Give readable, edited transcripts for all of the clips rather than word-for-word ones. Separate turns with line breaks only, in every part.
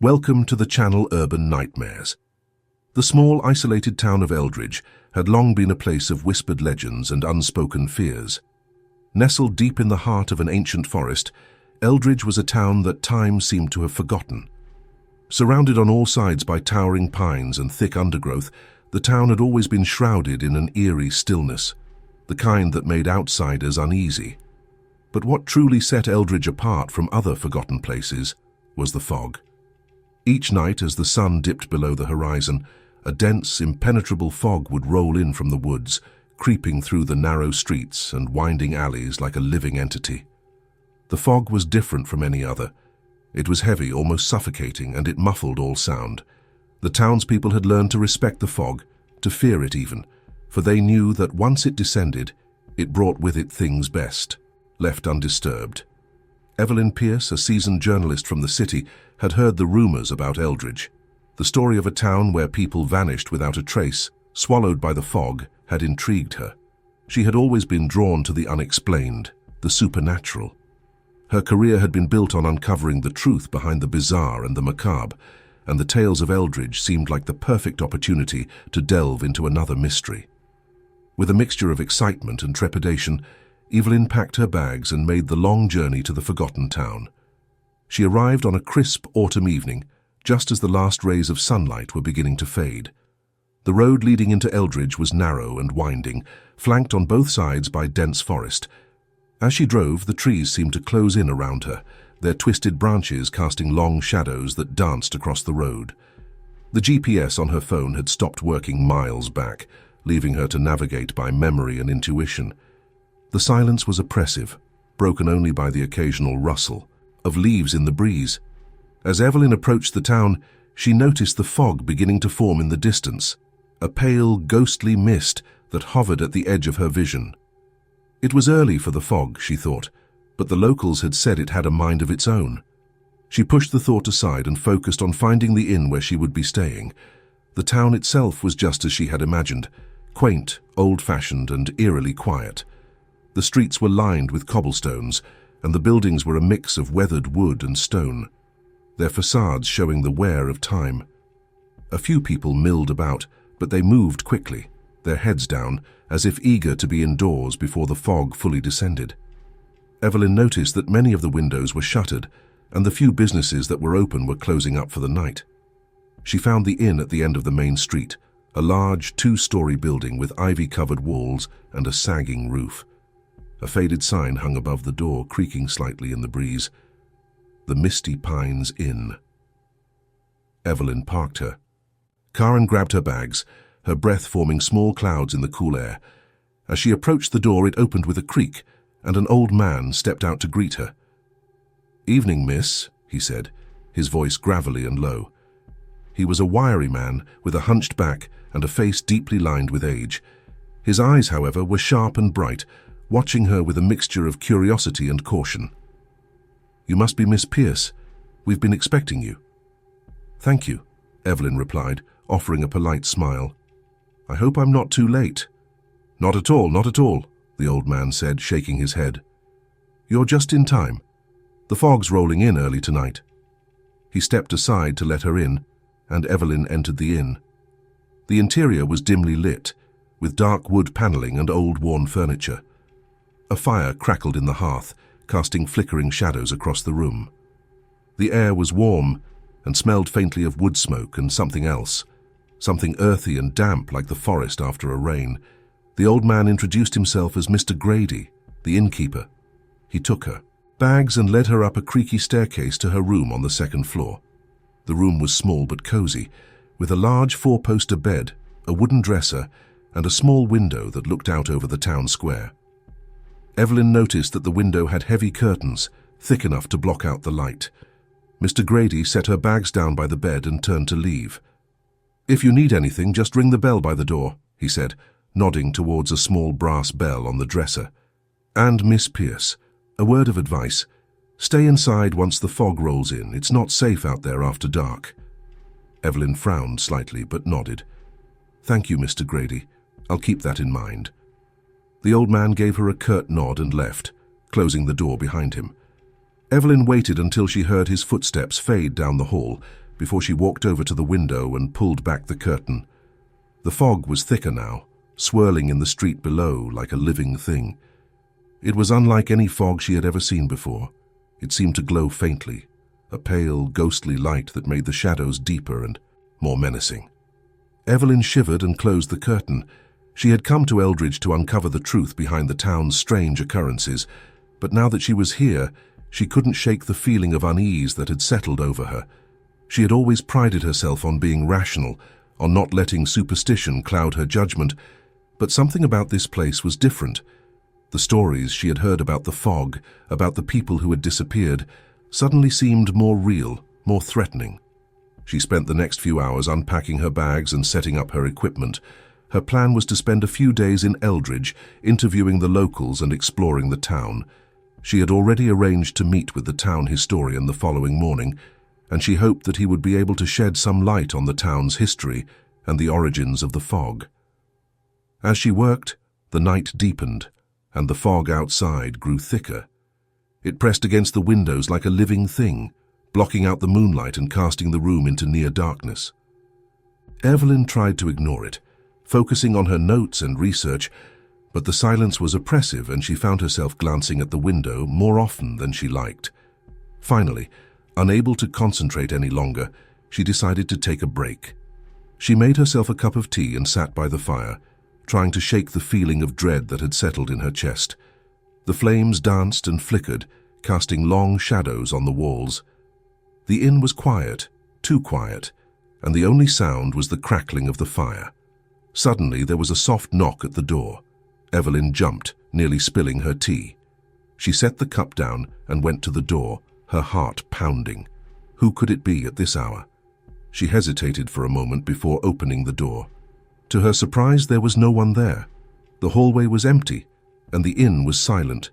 Welcome to the channel Urban Nightmares. The small, isolated town of Eldridge had long been a place of whispered legends and unspoken fears. Nestled deep in the heart of an ancient forest, Eldridge was a town that time seemed to have forgotten. Surrounded on all sides by towering pines and thick undergrowth, the town had always been shrouded in an eerie stillness, the kind that made outsiders uneasy. But what truly set Eldridge apart from other forgotten places was the fog. Each night, as the sun dipped below the horizon, a dense, impenetrable fog would roll in from the woods, creeping through the narrow streets and winding alleys like a living entity. The fog was different from any other. It was heavy, almost suffocating, and it muffled all sound. The townspeople had learned to respect the fog, to fear it even, for they knew that once it descended, it brought with it things best, left undisturbed. Evelyn Pierce, a seasoned journalist from the city, had heard the rumors about Eldridge. The story of a town where people vanished without a trace, swallowed by the fog, had intrigued her. She had always been drawn to the unexplained, the supernatural. Her career had been built on uncovering the truth behind the bizarre and the macabre, and the tales of Eldridge seemed like the perfect opportunity to delve into another mystery. With a mixture of excitement and trepidation, Evelyn packed her bags and made the long journey to the forgotten town. She arrived on a crisp autumn evening, just as the last rays of sunlight were beginning to fade. The road leading into Eldridge was narrow and winding, flanked on both sides by dense forest. As she drove, the trees seemed to close in around her, their twisted branches casting long shadows that danced across the road. The GPS on her phone had stopped working miles back, leaving her to navigate by memory and intuition. The silence was oppressive, broken only by the occasional rustle of leaves in the breeze. As Evelyn approached the town, she noticed the fog beginning to form in the distance, a pale, ghostly mist that hovered at the edge of her vision. It was early for the fog, she thought, but the locals had said it had a mind of its own. She pushed the thought aside and focused on finding the inn where she would be staying. The town itself was just as she had imagined, quaint, old-fashioned, and eerily quiet. The streets were lined with cobblestones, and the buildings were a mix of weathered wood and stone, their facades showing the wear of time. A few people milled about, but they moved quickly, their heads down, as if eager to be indoors before the fog fully descended. Evelyn noticed that many of the windows were shuttered, and the few businesses that were open were closing up for the night. She found the inn at the end of the main street, a large two-story building with ivy-covered walls and a sagging roof. A faded sign hung above the door, creaking slightly in the breeze. The Misty Pines Inn. Evelyn parked her car and grabbed her bags, her breath forming small clouds in the cool air. As she approached the door, it opened with a creak, and an old man stepped out to greet her. "Evening, miss," he said, his voice gravelly and low. He was a wiry man with a hunched back and a face deeply lined with age. His eyes, however, were sharp and bright, watching her with a mixture of curiosity and caution. "You must be Miss Pierce. We've been expecting you." "Thank you," Evelyn replied, offering a polite smile. "I hope I'm not too late." "Not at all, not at all," the old man said, shaking his head. "You're just in time. The fog's rolling in early tonight." He stepped aside to let her in, and Evelyn entered the inn. The interior was dimly lit, with dark wood paneling and old worn furniture. A fire crackled in the hearth, casting flickering shadows across the room. The air was warm and smelled faintly of wood smoke and something else, something earthy and damp like the forest after a rain. The old man introduced himself as Mr. Grady, the innkeeper. He took her bags and led her up a creaky staircase to her room on the second floor. The room was small but cozy, with a large four-poster bed, a wooden dresser, and a small window that looked out over the town square. Evelyn noticed that the window had heavy curtains, thick enough to block out the light. Mr. Grady set her bags down by the bed and turned to leave. "If you need anything, just ring the bell by the door," he said, nodding towards a small brass bell on the dresser. "And Miss Pierce, a word of advice. Stay inside once the fog rolls in. It's not safe out there after dark." Evelyn frowned slightly but nodded. "Thank you, Mr. Grady. I'll keep that in mind." The old man gave her a curt nod and left, closing the door behind him. Evelyn waited until she heard his footsteps fade down the hall before she walked over to the window and pulled back the curtain. The fog was thicker now, swirling in the street below like a living thing. It was unlike any fog she had ever seen before. It seemed to glow faintly, a pale, ghostly light that made the shadows deeper and more menacing. Evelyn shivered and closed the curtain. She had come to Eldridge to uncover the truth behind the town's strange occurrences, but now that she was here, she couldn't shake the feeling of unease that had settled over her. She had always prided herself on being rational, on not letting superstition cloud her judgment, but something about this place was different. The stories she had heard about the fog, about the people who had disappeared, suddenly seemed more real, more threatening. She spent the next few hours unpacking her bags and setting up her equipment. Her plan was to spend a few days in Eldridge, interviewing the locals and exploring the town. She had already arranged to meet with the town historian the following morning, and she hoped that he would be able to shed some light on the town's history and the origins of the fog. As she worked, the night deepened, and the fog outside grew thicker. It pressed against the windows like a living thing, blocking out the moonlight and casting the room into near darkness. Evelyn tried to ignore it, focusing on her notes and research, but the silence was oppressive and she found herself glancing at the window more often than she liked. Finally, unable to concentrate any longer, she decided to take a break. She made herself a cup of tea and sat by the fire, trying to shake the feeling of dread that had settled in her chest. The flames danced and flickered, casting long shadows on the walls. The inn was quiet, too quiet, and the only sound was the crackling of the fire. Suddenly there was a soft knock at the door. Evelyn jumped, nearly spilling her tea. She set the cup down and went to the door, her heart pounding. Who could it be at this hour? She hesitated for a moment before opening the door. To her surprise, there was no one there. The hallway was empty, and the inn was silent.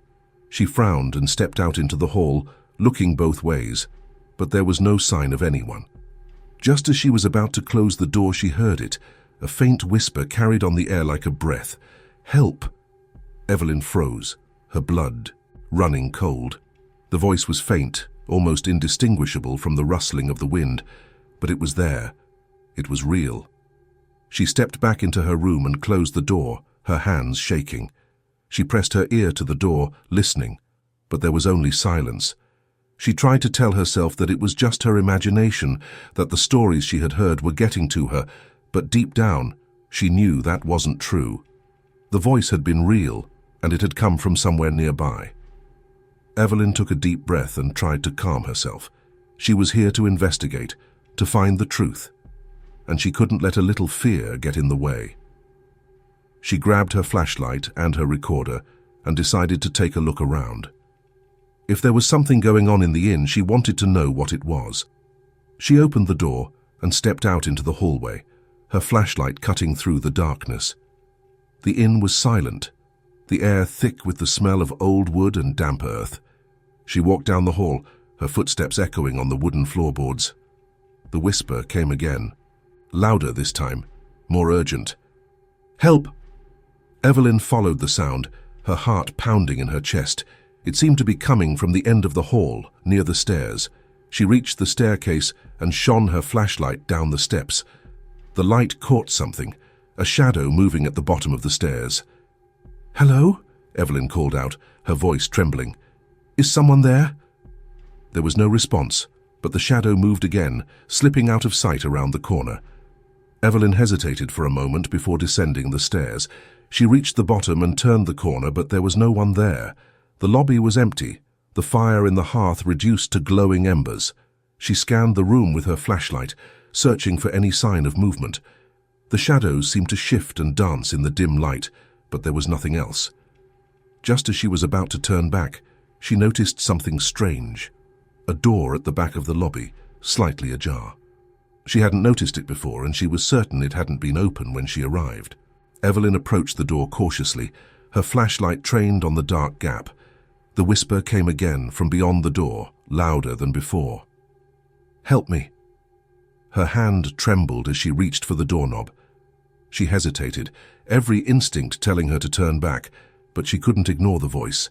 She frowned and stepped out into the hall, looking both ways, but there was no sign of anyone. Just as she was about to close the door, she heard it, a faint whisper carried on the air like a breath. "Help!" Evelyn froze, her blood running cold. The voice was faint, almost indistinguishable from the rustling of the wind, but it was there. It was real. She stepped back into her room and closed the door, her hands shaking. She pressed her ear to the door, listening, but there was only silence. She tried to tell herself that it was just her imagination, that the stories she had heard were getting to her, but deep down, she knew that wasn't true. The voice had been real, and it had come from somewhere nearby. Evelyn took a deep breath and tried to calm herself. She was here to investigate, to find the truth, and she couldn't let a little fear get in the way. She grabbed her flashlight and her recorder and decided to take a look around. If there was something going on in the inn, she wanted to know what it was. She opened the door and stepped out into the hallway, her flashlight cutting through the darkness. The inn was silent, the air thick with the smell of old wood and damp earth. She walked down the hall, her footsteps echoing on the wooden floorboards. The whisper came again, louder this time, more urgent. "Help!" Evelyn followed the sound, her heart pounding in her chest. It seemed to be coming from the end of the hall, near the stairs. She reached the staircase and shone her flashlight down the steps. The light caught something, a shadow moving at the bottom of the stairs. "Hello?" Evelyn called out, her voice trembling. "Is someone there?" There was no response, but the shadow moved again, slipping out of sight around the corner. Evelyn hesitated for a moment before descending the stairs. She reached the bottom and turned the corner, but there was no one there. The lobby was empty, the fire in the hearth reduced to glowing embers. She scanned the room with her flashlight, searching for any sign of movement. The shadows seemed to shift and dance in the dim light, but there was nothing else. Just as she was about to turn back, she noticed something strange. A door at the back of the lobby, slightly ajar. She hadn't noticed it before, and she was certain it hadn't been open when she arrived. Evelyn approached the door cautiously, her flashlight trained on the dark gap. The whisper came again from beyond the door, louder than before. "Help me." Her hand trembled as she reached for the doorknob. She hesitated, every instinct telling her to turn back, but she couldn't ignore the voice.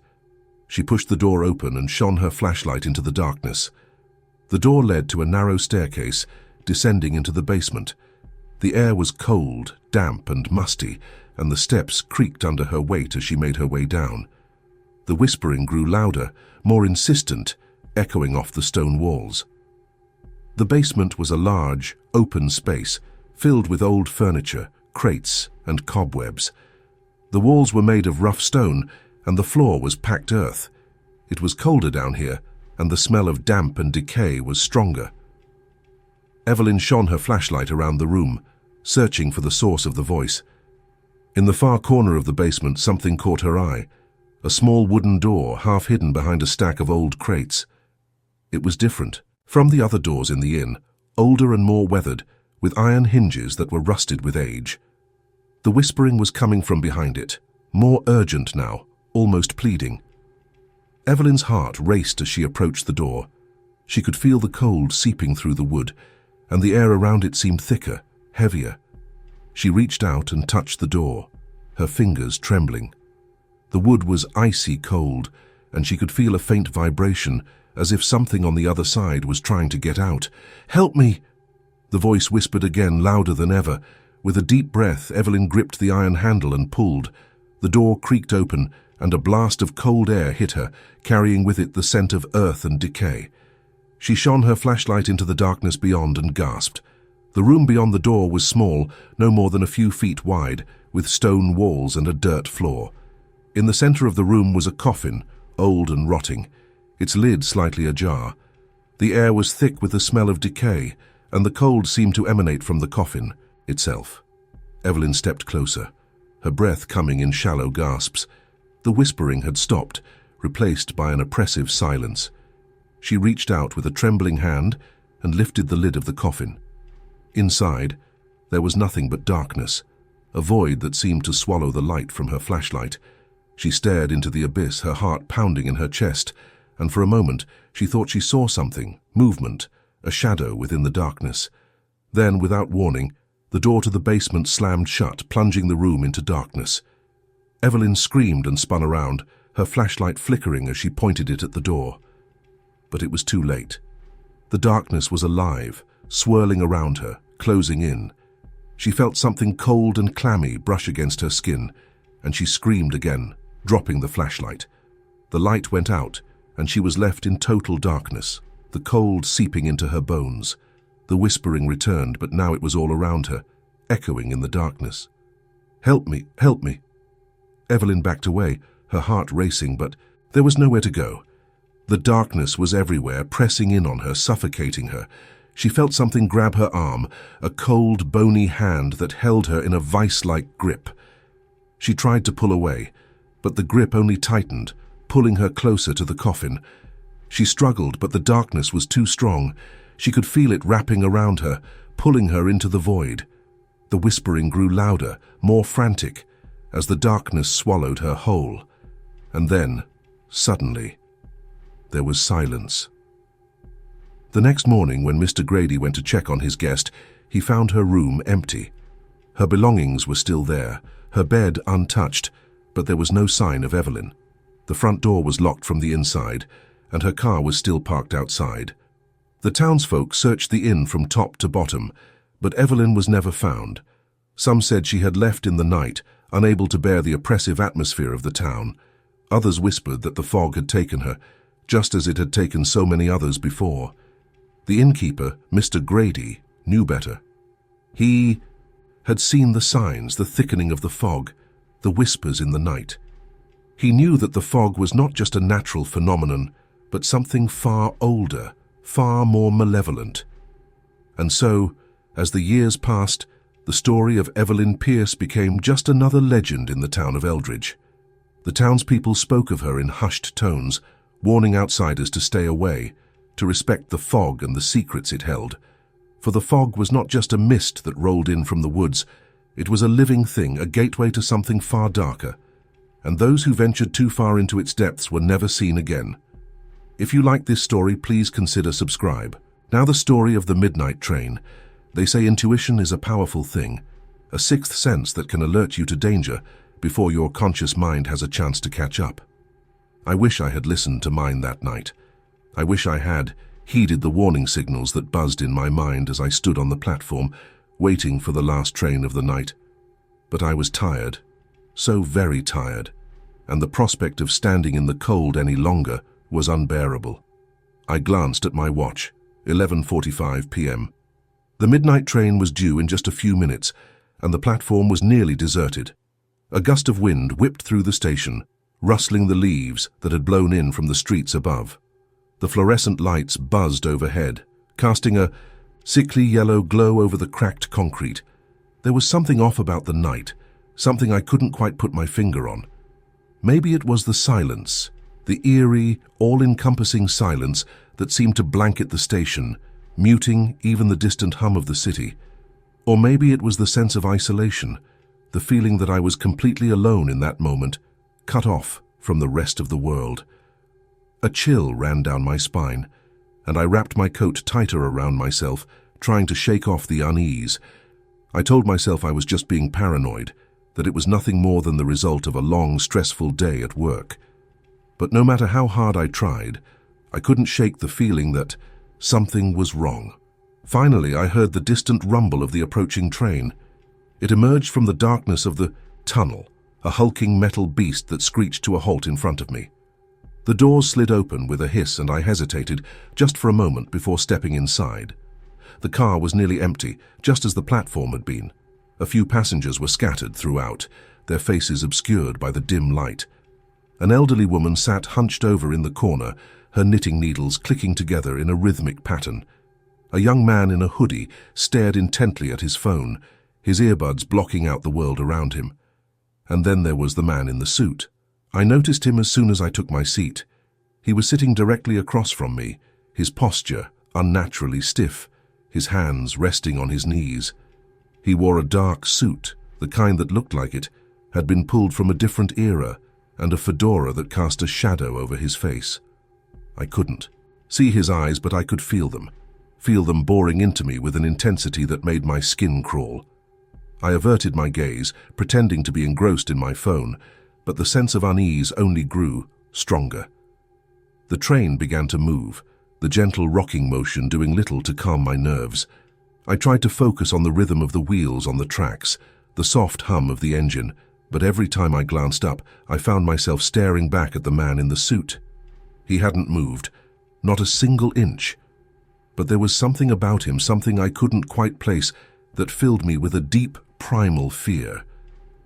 She pushed the door open and shone her flashlight into the darkness. The door led to a narrow staircase, descending into the basement. The air was cold, damp and musty, and the steps creaked under her weight as she made her way down. The whispering grew louder, more insistent, echoing off the stone walls. The basement was a large, open space, filled with old furniture, crates, and cobwebs. The walls were made of rough stone, and the floor was packed earth. It was colder down here, and the smell of damp and decay was stronger. Evelyn shone her flashlight around the room, searching for the source of the voice. In the far corner of the basement, something caught her eye. A small wooden door, half hidden behind a stack of old crates. It was different from the other doors in the inn, older and more weathered, with iron hinges that were rusted with age. The whispering was coming from behind it, more urgent now, almost pleading. Evelyn's heart raced as she approached the door. She could feel the cold seeping through the wood, and the air around it seemed thicker, heavier. She reached out and touched the door, her fingers trembling. The wood was icy cold, and she could feel a faint vibration, as if something on the other side was trying to get out. "Help me!" The voice whispered again, louder than ever. With a deep breath, Evelyn gripped the iron handle and pulled. The door creaked open, and a blast of cold air hit her, carrying with it the scent of earth and decay. She shone her flashlight into the darkness beyond and gasped. The room beyond the door was small, no more than a few feet wide, with stone walls and a dirt floor. In the center of the room was a coffin, old and rotting, its lid slightly ajar. The air was thick with the smell of decay, and the cold seemed to emanate from the coffin itself. Evelyn stepped closer, her breath coming in shallow gasps. The whispering had stopped, replaced by an oppressive silence. She reached out with a trembling hand and lifted the lid of the coffin. Inside, there was nothing but darkness, a void that seemed to swallow the light from her flashlight. She stared into the abyss, her heart pounding in her chest, and for a moment she thought she saw something, movement, a shadow within the darkness. Then, without warning, the door to the basement slammed shut, plunging the room into darkness. Evelyn screamed and spun around, her flashlight flickering as she pointed it at the door. But it was too late. The darkness was alive, swirling around her, closing in. She felt something cold and clammy brush against her skin, and she screamed again, dropping the flashlight. The light went out, and she was left in total darkness, the cold seeping into her bones. The whispering returned, but now it was all around her, echoing in the darkness. "Help me, help me." Evelyn backed away, her heart racing, but there was nowhere to go. The darkness was everywhere, pressing in on her, suffocating her. She felt something grab her arm, a cold, bony hand that held her in a vice-like grip. She tried to pull away, but the grip only tightened, pulling her closer to the coffin. She struggled, but the darkness was too strong. She could feel it wrapping around her, pulling her into the void. The whispering grew louder, more frantic, as the darkness swallowed her whole. And then, suddenly, there was silence. The next morning, when Mr. Grady went to check on his guest, he found her room empty. Her belongings were still there, her bed untouched, but there was no sign of Evelyn. The front door was locked from the inside, and her car was still parked outside. The townsfolk searched the inn from top to bottom, but Evelyn was never found. Some said she had left in the night, unable to bear the oppressive atmosphere of the town. Others whispered that the fog had taken her, just as it had taken so many others before. The innkeeper, Mr. Grady, knew better. He had seen the signs, the thickening of the fog, the whispers in the night. He knew that the fog was not just a natural phenomenon, but something far older, far more malevolent. And so, as the years passed, the story of Evelyn Pierce became just another legend in the town of Eldridge. The townspeople spoke of her in hushed tones, warning outsiders to stay away, to respect the fog and the secrets it held. For the fog was not just a mist that rolled in from the woods, it was a living thing, a gateway to something far darker. And those who ventured too far into its depths were never seen again. If you like this story, please consider subscribe. Now the story of the midnight train. They say intuition is a powerful thing, a sixth sense that can alert you to danger before your conscious mind has a chance to catch up. I wish I had listened to mine that night. I wish I had, heeded the warning signals that buzzed in my mind as I stood on the platform, waiting for the last train of the night. But I was tired, so very tired, and the prospect of standing in the cold any longer was unbearable. I glanced at my watch, 11:45 p.m. The midnight train was due in just a few minutes, and the platform was nearly deserted. A gust of wind whipped through the station, rustling the leaves that had blown in from the streets above. The fluorescent lights buzzed overhead, casting a sickly yellow glow over the cracked concrete. There was something off about the night, something I couldn't quite put my finger on. Maybe it was the silence, the eerie, all-encompassing silence that seemed to blanket the station, muting even the distant hum of the city. Or maybe it was the sense of isolation, the feeling that I was completely alone in that moment, cut off from the rest of the world. A chill ran down my spine, and I wrapped my coat tighter around myself, trying to shake off the unease. I told myself I was just being paranoid, that it was nothing more than the result of a long, stressful day at work. But no matter how hard I tried, I couldn't shake the feeling that something was wrong. Finally, I heard the distant rumble of the approaching train. It emerged from the darkness of the tunnel, a hulking metal beast that screeched to a halt in front of me. The doors slid open with a hiss, and I hesitated just for a moment before stepping inside. The car was nearly empty, just as the platform had been. A few passengers were scattered throughout, their faces obscured by the dim light. An elderly woman sat hunched over in the corner, her knitting needles clicking together in a rhythmic pattern. A young man in a hoodie stared intently at his phone, his earbuds blocking out the world around him. And then there was the man in the suit. I noticed him as soon as I took my seat. He was sitting directly across from me, his posture unnaturally stiff, his hands resting on his knees. He wore a dark suit, the kind that looked like it had been pulled from a different era, and a fedora that cast a shadow over his face. I couldn't see his eyes, but I could feel them boring into me with an intensity that made my skin crawl. I averted my gaze, pretending to be engrossed in my phone, but the sense of unease only grew stronger. The train began to move, the gentle rocking motion doing little to calm my nerves. I tried to focus on the rhythm of the wheels on the tracks, the soft hum of the engine, but every time I glanced up, I found myself staring back at the man in the suit. He hadn't moved, not a single inch. But there was something about him, something I couldn't quite place, that filled me with a deep, primal fear.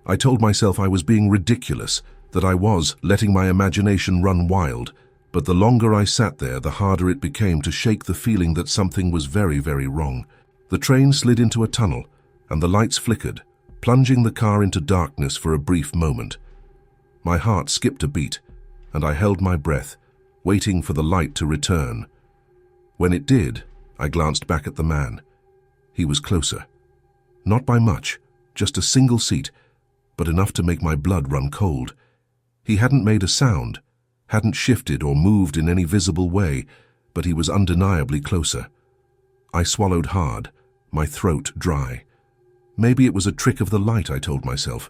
I told myself I was being ridiculous, that I was letting my imagination run wild, but the longer I sat there, the harder it became to shake the feeling that something was very, very wrong. The train slid into a tunnel, and the lights flickered, plunging the car into darkness for a brief moment. My heart skipped a beat, and I held my breath, waiting for the light to return. When it did, I glanced back at the man. He was closer. Not by much, just a single seat, but enough to make my blood run cold. He hadn't made a sound, hadn't shifted or moved in any visible way, but he was undeniably closer. I swallowed hard, my throat dry. Maybe it was a trick of the light, I told myself,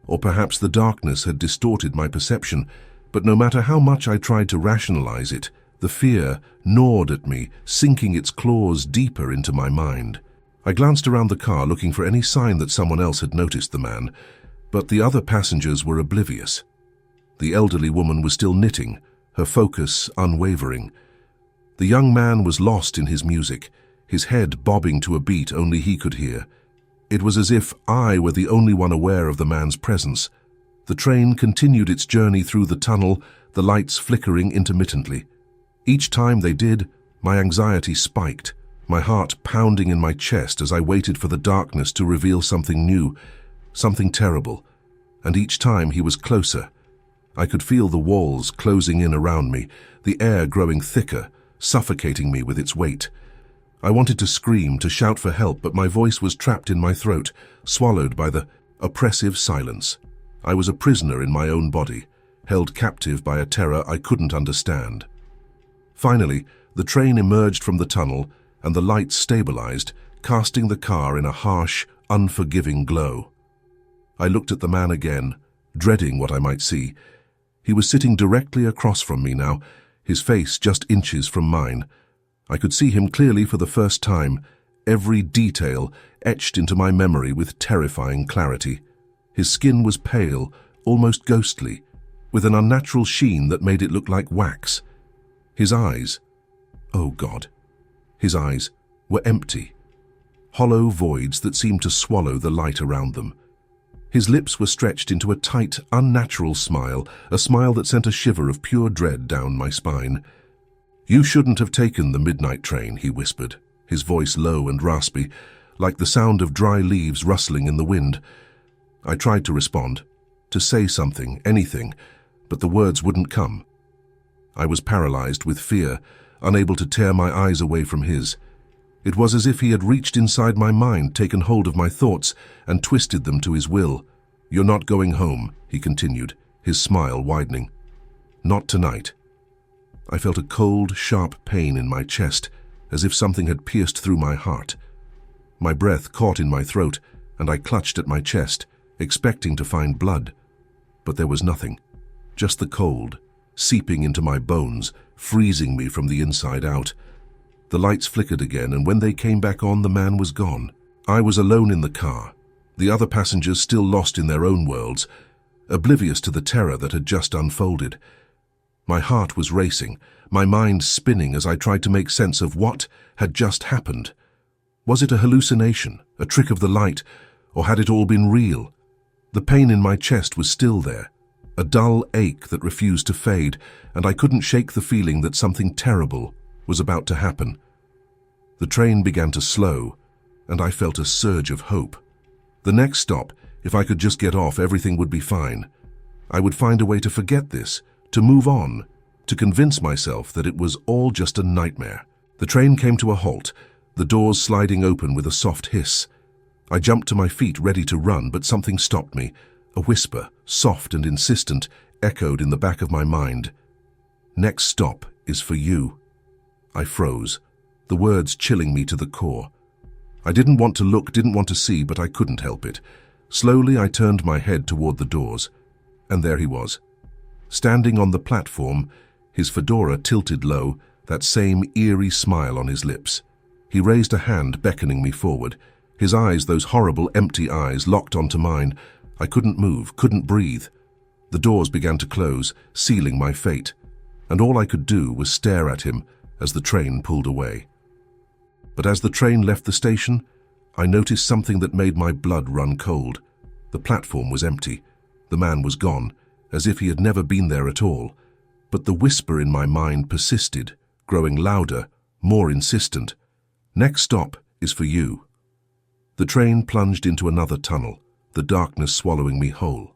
or perhaps the darkness had distorted my perception, but no matter how much I tried to rationalize it, the fear gnawed at me, sinking its claws deeper into my mind. I glanced around the car looking for any sign that someone else had noticed the man, but the other passengers were oblivious. The elderly woman was still knitting, her focus unwavering. The young man was lost in his music, his head bobbing to a beat only he could hear. It was as if I were the only one aware of the man's presence. The train continued its journey through the tunnel, the lights flickering intermittently. Each time they did, my anxiety spiked, my heart pounding in my chest as I waited for the darkness to reveal something new, something terrible. And each time he was closer. I could feel the walls closing in around me, the air growing thicker, suffocating me with its weight. I wanted to scream, to shout for help, but my voice was trapped in my throat, swallowed by the oppressive silence. I was a prisoner in my own body, held captive by a terror I couldn't understand. Finally, the train emerged from the tunnel, and the lights stabilized, casting the car in a harsh, unforgiving glow. I looked at the man again, dreading what I might see. He was sitting directly across from me now, his face just inches from mine. I could see him clearly for the first time, every detail etched into my memory with terrifying clarity. His skin was pale, almost ghostly, with an unnatural sheen that made it look like wax. His eyes, oh God, his eyes were empty, hollow voids that seemed to swallow the light around them. His lips were stretched into a tight, unnatural smile, a smile that sent a shiver of pure dread down my spine. "You shouldn't have taken the midnight train," he whispered, his voice low and raspy, like the sound of dry leaves rustling in the wind. I tried to respond, to say something, anything, but the words wouldn't come. I was paralyzed with fear, unable to tear my eyes away from his. It was as if he had reached inside my mind, taken hold of my thoughts, and twisted them to his will. "You're not going home," he continued, his smile widening. "Not tonight." I felt a cold, sharp pain in my chest, as if something had pierced through my heart. My breath caught in my throat, and I clutched at my chest, expecting to find blood. But there was nothing, just the cold, seeping into my bones, freezing me from the inside out. The lights flickered again, and when they came back on, the man was gone. I was alone in the car, the other passengers still lost in their own worlds, oblivious to the terror that had just unfolded. My heart was racing, my mind spinning as I tried to make sense of what had just happened. Was it a hallucination, a trick of the light, or had it all been real? The pain in my chest was still there, a dull ache that refused to fade, and I couldn't shake the feeling that something terrible was about to happen. The train began to slow, and I felt a surge of hope. The next stop, if I could just get off, everything would be fine. I would find a way to forget this, to move on, to convince myself that it was all just a nightmare. The train came to a halt, the doors sliding open with a soft hiss. I jumped to my feet, ready to run, but something stopped me. A whisper, soft and insistent, echoed in the back of my mind. "Next stop is for you." I froze, the words chilling me to the core. I didn't want to look, didn't want to see, but I couldn't help it. Slowly I turned my head toward the doors, and there he was. Standing on the platform, his fedora tilted low, that same eerie smile on his lips. He raised a hand, beckoning me forward. His eyes, those horrible, empty eyes, locked onto mine. I couldn't move, couldn't breathe. The doors began to close, sealing my fate, and all I could do was stare at him as the train pulled away. But as the train left the station, I noticed something that made my blood run cold. The platform was empty. The man was gone, as if he had never been there at all. But the whisper in my mind persisted, growing louder, more insistent. "Next stop is for you." The train plunged into another tunnel, the darkness swallowing me whole.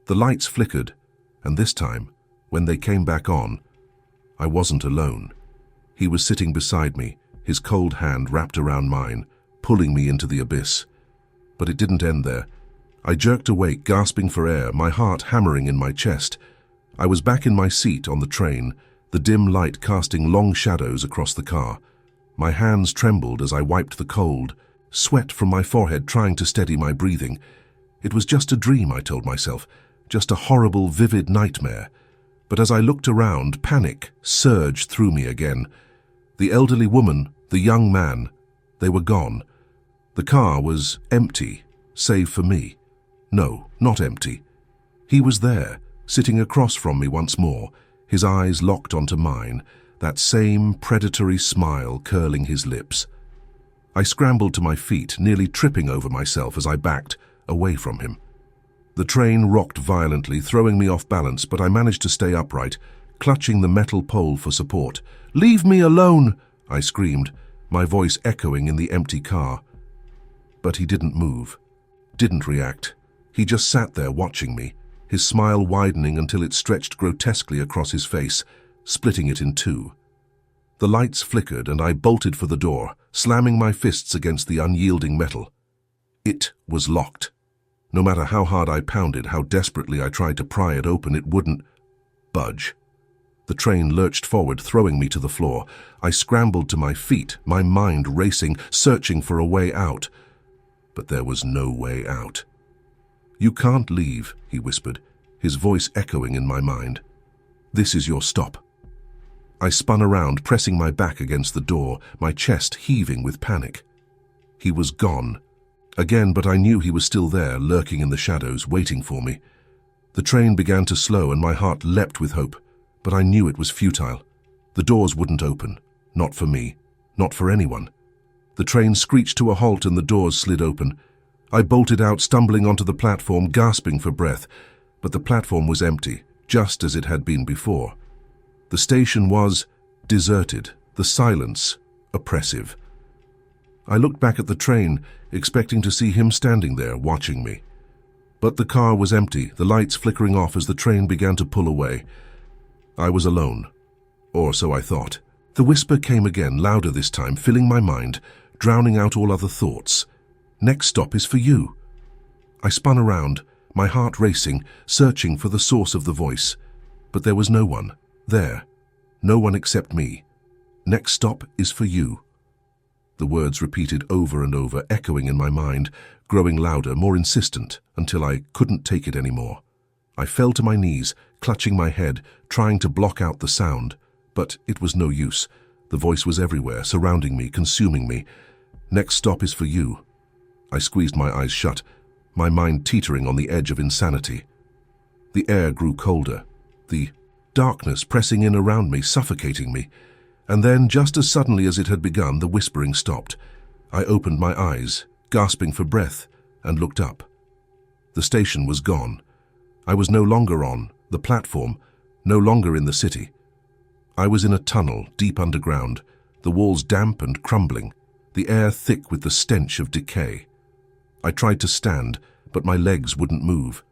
The lights flickered, and this time, when they came back on, I wasn't alone. He was sitting beside me, his cold hand wrapped around mine, pulling me into the abyss. But it didn't end there. I jerked awake, gasping for air, my heart hammering in my chest. I was back in my seat on the train, the dim light casting long shadows across the car. My hands trembled as I wiped the cold, sweat from my forehead trying to steady my breathing. It was just a dream, I told myself, just a horrible, vivid nightmare. But as I looked around, panic surged through me again. The elderly woman, the young man, they were gone. The car was empty, save for me. No, not empty. He was there, sitting across from me once more, his eyes locked onto mine, that same predatory smile curling his lips. I scrambled to my feet, nearly tripping over myself as I backed away from him. The train rocked violently, throwing me off balance, but I managed to stay upright, clutching the metal pole for support. "Leave me alone!" I screamed, my voice echoing in the empty car. But he didn't move, didn't react. He just sat there watching me, his smile widening until it stretched grotesquely across his face, splitting it in two. The lights flickered and I bolted for the door, slamming my fists against the unyielding metal. It was locked. No matter how hard I pounded, how desperately I tried to pry it open, it wouldn't budge. The train lurched forward, throwing me to the floor. I scrambled to my feet, my mind racing, searching for a way out. But there was no way out. "You can't leave," he whispered, his voice echoing in my mind. "This is your stop." I spun around, pressing my back against the door, my chest heaving with panic. He was gone. Again, but I knew he was still there, lurking in the shadows, waiting for me. The train began to slow and my heart leapt with hope, but I knew it was futile. The doors wouldn't open. Not for me. Not for anyone. The train screeched to a halt and the doors slid open. I bolted out, stumbling onto the platform, gasping for breath, but the platform was empty, just as it had been before. The station was deserted, the silence oppressive. I looked back at the train, expecting to see him standing there, watching me. But the car was empty, the lights flickering off as the train began to pull away. I was alone. Or so I thought. The whisper came again, louder this time, filling my mind, drowning out all other thoughts. "Next stop is for you." I spun around, my heart racing, searching for the source of the voice. But there was no one there. No one except me. "Next stop is for you." The words repeated over and over, echoing in my mind, growing louder, more insistent, until I couldn't take it anymore. I fell to my knees, clutching my head, trying to block out the sound. But it was no use. The voice was everywhere, surrounding me, consuming me. "Next stop is for you." I squeezed my eyes shut, my mind teetering on the edge of insanity. The air grew colder, the darkness pressing in around me, suffocating me. And then, just as suddenly as it had begun, the whispering stopped. I opened my eyes, gasping for breath, and looked up. The station was gone. I was no longer on the platform, no longer in the city. I was in a tunnel, deep underground, the walls damp and crumbling, the air thick with the stench of decay. I tried to stand, but my legs wouldn't move.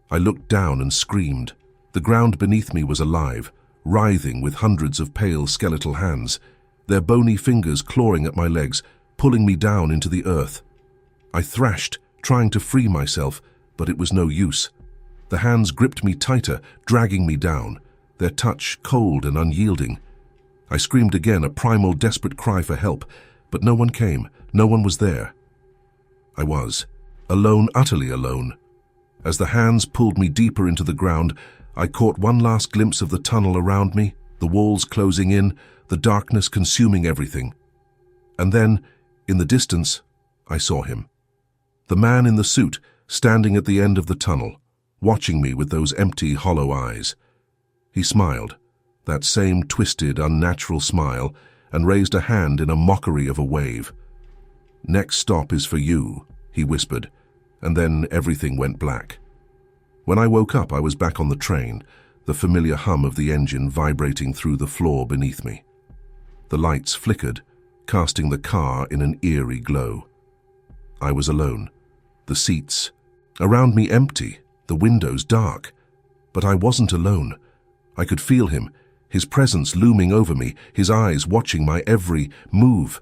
I looked down and screamed. The ground beneath me was alive, writhing with hundreds of pale skeletal hands, their bony fingers clawing at my legs, pulling me down into the earth. I thrashed, trying to free myself, but it was no use. The hands gripped me tighter, dragging me down, their touch cold and unyielding. I screamed again, a primal, desperate cry for help, but no one came, no one was there. I was alone, utterly alone. As the hands pulled me deeper into the ground, I caught one last glimpse of the tunnel around me, the walls closing in, the darkness consuming everything. And then, in the distance, I saw him. The man in the suit, standing at the end of the tunnel, watching me with those empty, hollow eyes. He smiled, that same twisted, unnatural smile, and raised a hand in a mockery of a wave. "Next stop is for you," he whispered, and then everything went black. When I woke up, I was back on the train, the familiar hum of the engine vibrating through the floor beneath me. The lights flickered, casting the car in an eerie glow. I was alone. The seats around me empty, the windows dark. But I wasn't alone. I could feel him, his presence looming over me, his eyes watching my every move.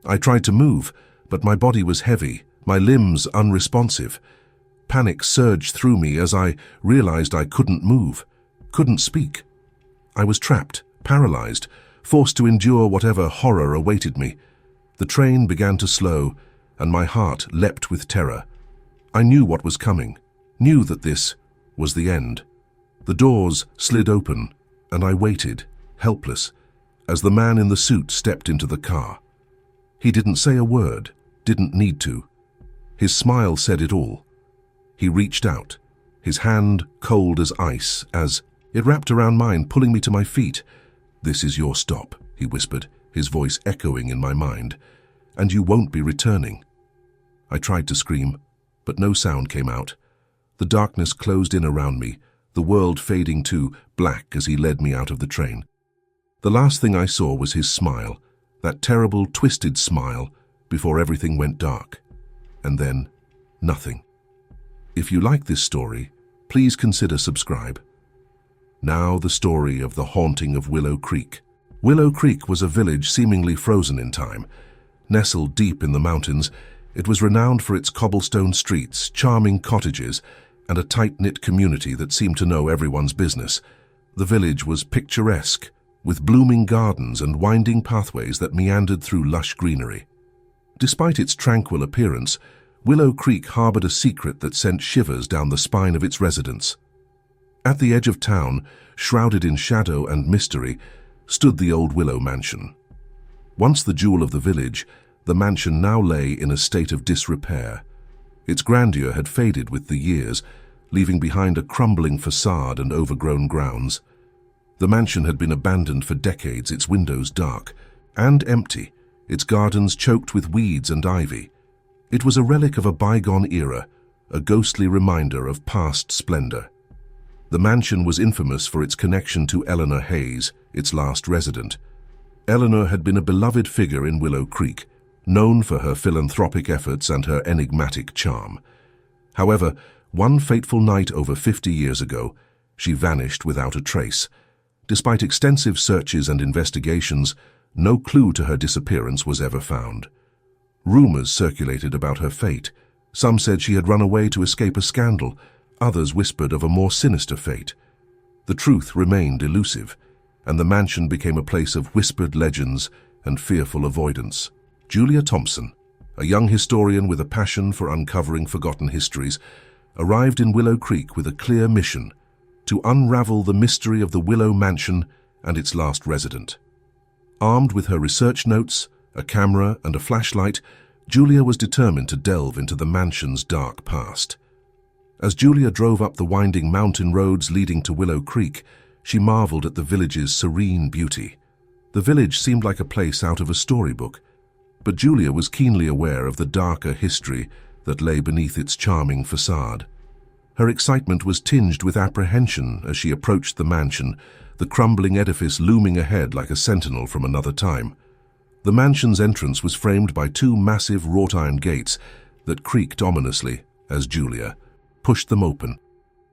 I tried to move, but my body was heavy, my limbs unresponsive. Panic surged through me as I realized I couldn't move, couldn't speak. I was trapped, paralyzed, forced to endure whatever horror awaited me. The train began to slow, and my heart leapt with terror. I knew what was coming, knew that this was the end. The doors slid open, and I waited, helpless, as the man in the suit stepped into the car. He didn't say a word, didn't need to. His smile said it all. He reached out, his hand cold as ice, as it wrapped around mine, pulling me to my feet. "This is your stop," he whispered, his voice echoing in my mind. "And you won't be returning." I tried to scream, but no sound came out. The darkness closed in around me, the world fading to black as he led me out of the train. The last thing I saw was his smile, that terrible, twisted smile, before everything went dark. And then, nothing. If you like this story, please consider subscribe. Now the story of the haunting of Willow Creek. Willow Creek was a village seemingly frozen in time. Nestled deep in the mountains, it was renowned for its cobblestone streets, charming cottages, and a tight-knit community that seemed to know everyone's business. The village was picturesque, with blooming gardens and winding pathways that meandered through lush greenery. Despite its tranquil appearance, Willow Creek harbored a secret that sent shivers down the spine of its residents. At the edge of town, shrouded in shadow and mystery, stood the old Willow Mansion. Once the jewel of the village, the mansion now lay in a state of disrepair. Its grandeur had faded with the years, leaving behind a crumbling facade and overgrown grounds. The mansion had been abandoned for decades, its windows dark and empty, its gardens choked with weeds and ivy. It was a relic of a bygone era, a ghostly reminder of past splendor. The mansion was infamous for its connection to Eleanor Hayes, its last resident. Eleanor had been a beloved figure in Willow Creek, known for her philanthropic efforts and her enigmatic charm. However, one fateful night over 50 years ago, she vanished without a trace. Despite extensive searches and investigations, no clue to her disappearance was ever found. Rumors circulated about her fate. Some said she had run away to escape a scandal. Others whispered of a more sinister fate. The truth remained elusive, and the mansion became a place of whispered legends and fearful avoidance. Julia Thompson, a young historian with a passion for uncovering forgotten histories, arrived in Willow Creek with a clear mission: to unravel the mystery of the Willow Mansion and its last resident. Armed with her research notes, a camera, and a flashlight, Julia was determined to delve into the mansion's dark past. As Julia drove up the winding mountain roads leading to Willow Creek, she marveled at the village's serene beauty. The village seemed like a place out of a storybook, but Julia was keenly aware of the darker history that lay beneath its charming facade. Her excitement was tinged with apprehension as she approached the mansion, the crumbling edifice looming ahead like a sentinel from another time. The mansion's entrance was framed by two massive wrought-iron gates that creaked ominously as Julia pushed them open.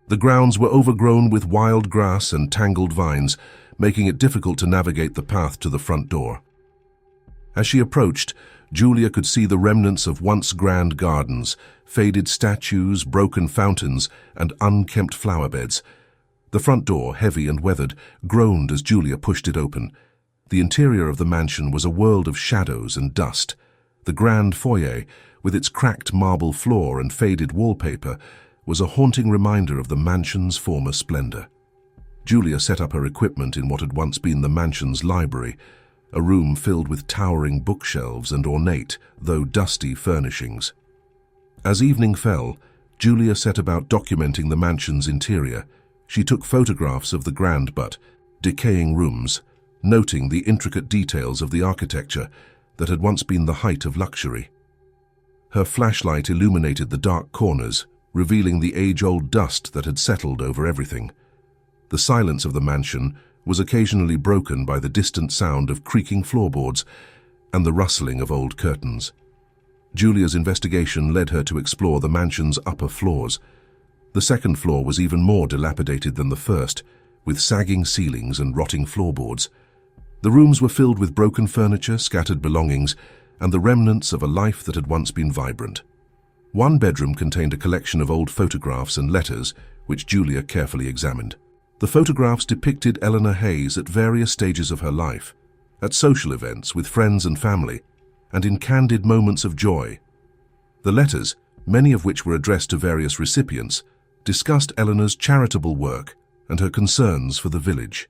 The grounds were overgrown with wild grass and tangled vines, making it difficult to navigate the path to the front door. As she approached, Julia could see the remnants of once grand gardens, faded statues, broken fountains, and unkempt flower beds. The front door, heavy and weathered, groaned as Julia pushed it open. The interior of the mansion was a world of shadows and dust. The grand foyer, with its cracked marble floor and faded wallpaper, was a haunting reminder of the mansion's former splendor. Julia set up her equipment in what had once been the mansion's library, a room filled with towering bookshelves and ornate, though dusty, furnishings. As evening fell, Julia set about documenting the mansion's interior. She took photographs of the grand but decaying rooms, noting the intricate details of the architecture that had once been the height of luxury. Her flashlight illuminated the dark corners, revealing the age-old dust that had settled over everything. The silence of the mansion was occasionally broken by the distant sound of creaking floorboards and the rustling of old curtains. Julia's investigation led her to explore the mansion's upper floors. The second floor was even more dilapidated than the first, with sagging ceilings and rotting floorboards. The rooms were filled with broken furniture, scattered belongings, and the remnants of a life that had once been vibrant. One bedroom contained a collection of old photographs and letters, which Julia carefully examined. The photographs depicted Eleanor Hayes at various stages of her life, at social events with friends and family, and in candid moments of joy. The letters, many of which were addressed to various recipients, discussed Eleanor's charitable work and her concerns for the village.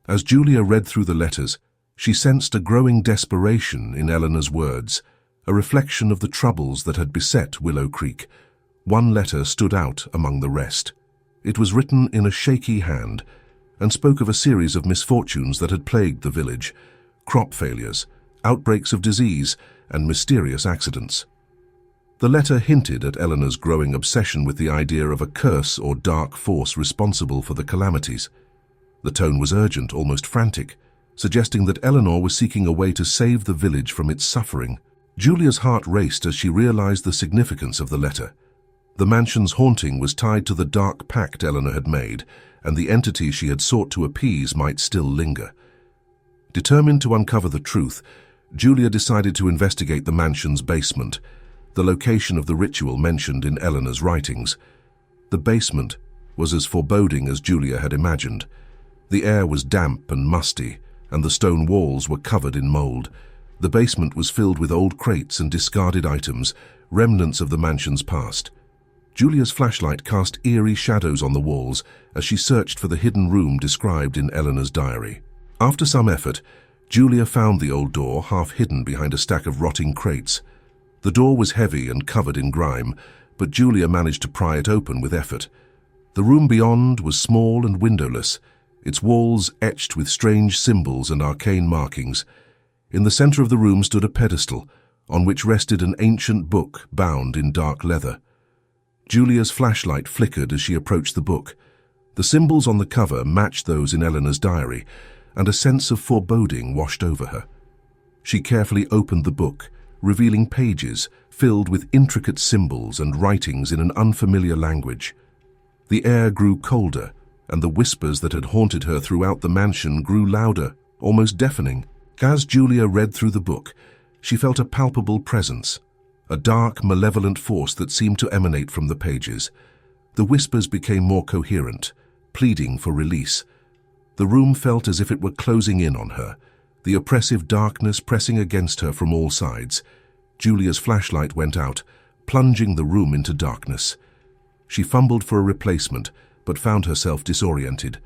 As Julia read through the letters, she sensed a growing desperation in Eleanor's words, a reflection of the troubles that had beset Willow Creek. One letter stood out among the rest. It was written in a shaky hand and spoke of a series of misfortunes that had plagued the village: crop failures, outbreaks of disease, and mysterious accidents. The letter hinted at Eleanor's growing obsession with the idea of a curse or dark force responsible for the calamities. The tone was urgent, almost frantic, suggesting that Eleanor was seeking a way to save the village from its suffering. Julia's heart raced as she realized the significance of the letter. The mansion's haunting was tied to the dark pact Eleanor had made, and the entity she had sought to appease might still linger. Determined to uncover the truth, Julia decided to investigate the mansion's basement, the location of the ritual mentioned in Eleanor's writings. The basement was as foreboding as Julia had imagined. The air was damp and musty, and the stone walls were covered in mold. The basement was filled with old crates and discarded items, remnants of the mansion's past. Julia's flashlight cast eerie shadows on the walls as she searched for the hidden room described in Eleanor's diary. After some effort, Julia found the old door half hidden behind a stack of rotting crates. The door was heavy and covered in grime, but Julia managed to pry it open with effort. The room beyond was small and windowless, its walls etched with strange symbols and arcane markings. In the center of the room stood a pedestal, on which rested an ancient book bound in dark leather. Julia's flashlight flickered as she approached the book. The symbols on the cover matched those in Eleanor's diary, and a sense of foreboding washed over her. She carefully opened the book, revealing pages filled with intricate symbols and writings in an unfamiliar language. The air grew colder, and the whispers that had haunted her throughout the mansion grew louder, almost deafening. As Julia read through the book, she felt a palpable presence, a dark, malevolent force that seemed to emanate from the pages. The whispers became more coherent, pleading for release. The room felt as if it were closing in on her, the oppressive darkness pressing against her from all sides. Julia's flashlight went out, plunging the room into darkness. She fumbled for a replacement, but found herself disoriented.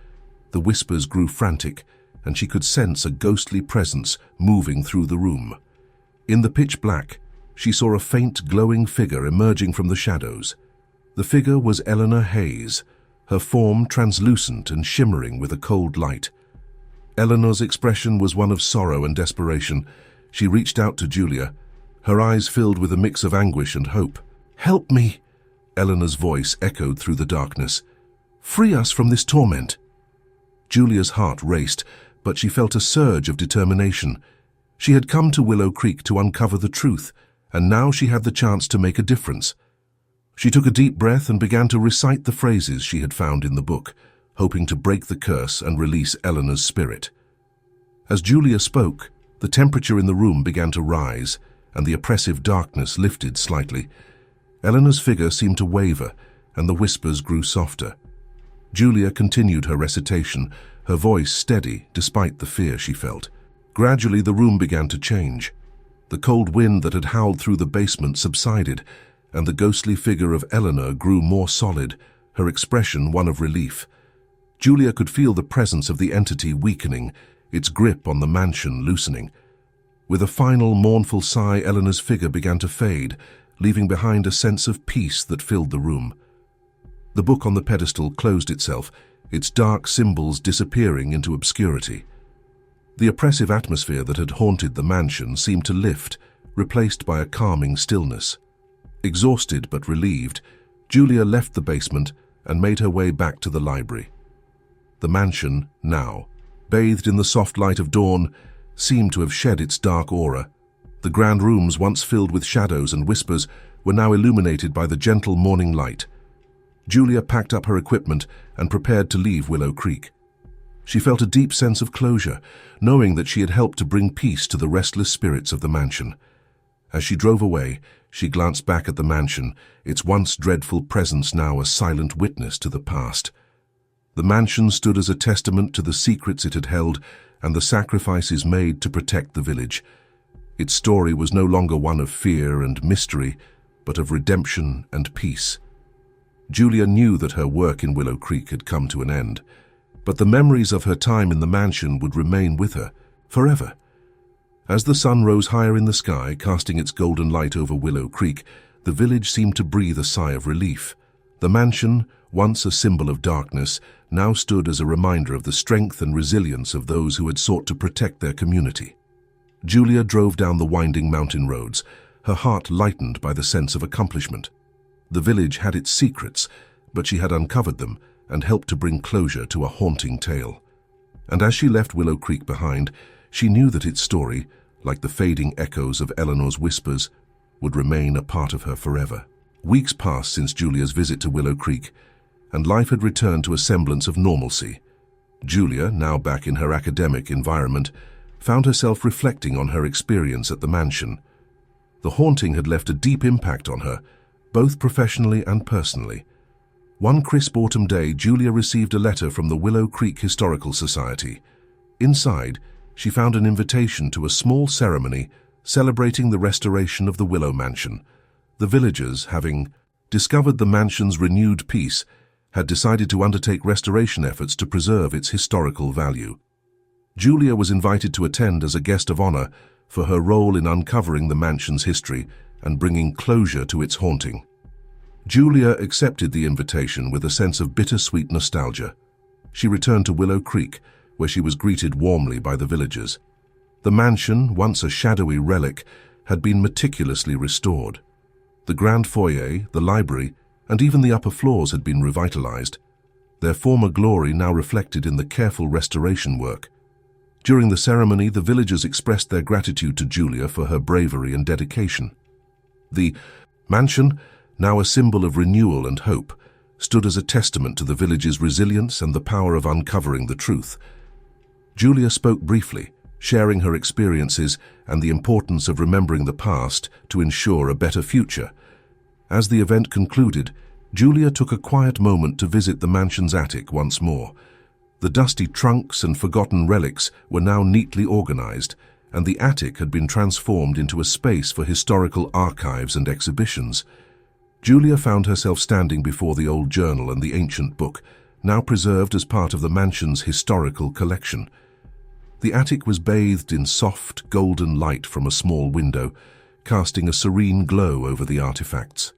The whispers grew frantic, and she could sense a ghostly presence moving through the room. In the pitch black, she saw a faint, glowing figure emerging from the shadows. The figure was Eleanor Hayes, her form translucent and shimmering with a cold light. Eleanor's expression was one of sorrow and desperation. She reached out to Julia, her eyes filled with a mix of anguish and hope. "Help me!" Eleanor's voice echoed through the darkness. "Free us from this torment." Julia's heart raced, but she felt a surge of determination. She had come to Willow Creek to uncover the truth, and now she had the chance to make a difference. She took a deep breath and began to recite the phrases she had found in the book, hoping to break the curse and release Eleanor's spirit. As Julia spoke, the temperature in the room began to rise, and the oppressive darkness lifted slightly. Eleanor's figure seemed to waver, and the whispers grew softer. Julia continued her recitation, her voice steady despite the fear she felt. Gradually, the room began to change. The cold wind that had howled through the basement subsided, and the ghostly figure of Eleanor grew more solid, her expression one of relief. Julia could feel the presence of the entity weakening, its grip on the mansion loosening. With a final mournful sigh, Eleanor's figure began to fade, leaving behind a sense of peace that filled the room. The book on the pedestal closed itself, its dark symbols disappearing into obscurity. The oppressive atmosphere that had haunted the mansion seemed to lift, replaced by a calming stillness. Exhausted but relieved, Julia left the basement and made her way back to the library. The mansion, now, bathed in the soft light of dawn, seemed to have shed its dark aura. The grand rooms, once filled with shadows and whispers, were now illuminated by the gentle morning light. Julia packed up her equipment and prepared to leave Willow Creek. She felt a deep sense of closure, knowing that she had helped to bring peace to the restless spirits of the mansion. As she drove away, she glanced back at the mansion, its once dreadful presence now a silent witness to the past. The mansion stood as a testament to the secrets it had held and the sacrifices made to protect the village. Its story was no longer one of fear and mystery, but of redemption and peace. Julia knew that her work in Willow Creek had come to an end, but the memories of her time in the mansion would remain with her forever. As the sun rose higher in the sky, casting its golden light over Willow Creek, the village seemed to breathe a sigh of relief. The mansion, once a symbol of darkness, now stood as a reminder of the strength and resilience of those who had sought to protect their community. Julia drove down the winding mountain roads, her heart lightened by the sense of accomplishment. The village had its secrets, but she had uncovered them and helped to bring closure to a haunting tale. And as she left Willow Creek behind, she knew that its story, like the fading echoes of Eleanor's whispers, would remain a part of her forever. Weeks passed since Julia's visit to Willow Creek, and life had returned to a semblance of normalcy. Julia, now back in her academic environment, found herself reflecting on her experience at the mansion. The haunting had left a deep impact on her, both professionally and personally. One crisp autumn day, Julia received a letter from the Willow Creek Historical Society. Inside, she found an invitation to a small ceremony celebrating the restoration of the Willow Mansion. The villagers, having discovered the mansion's renewed peace, had decided to undertake restoration efforts to preserve its historical value. Julia was invited to attend as a guest of honor for her role in uncovering the mansion's history and bringing closure to its haunting. Julia accepted the invitation with a sense of bittersweet nostalgia. She returned to Willow Creek, where she was greeted warmly by the villagers. The mansion, once a shadowy relic, had been meticulously restored. The grand foyer, the library, and even the upper floors had been revitalized, their former glory now reflected in the careful restoration work. During the ceremony, the villagers expressed their gratitude to Julia for her bravery and dedication. The mansion, now a symbol of renewal and hope, stood as a testament to the village's resilience and the power of uncovering the truth. Julia spoke briefly, sharing her experiences and the importance of remembering the past to ensure a better future. As the event concluded, Julia took a quiet moment to visit the mansion's attic once more. The dusty trunks and forgotten relics were now neatly organized, and the attic had been transformed into a space for historical archives and exhibitions. Julia found herself standing before the old journal and the ancient book, now preserved as part of the mansion's historical collection. The attic was bathed in soft, golden light from a small window, casting a serene glow over the artifacts.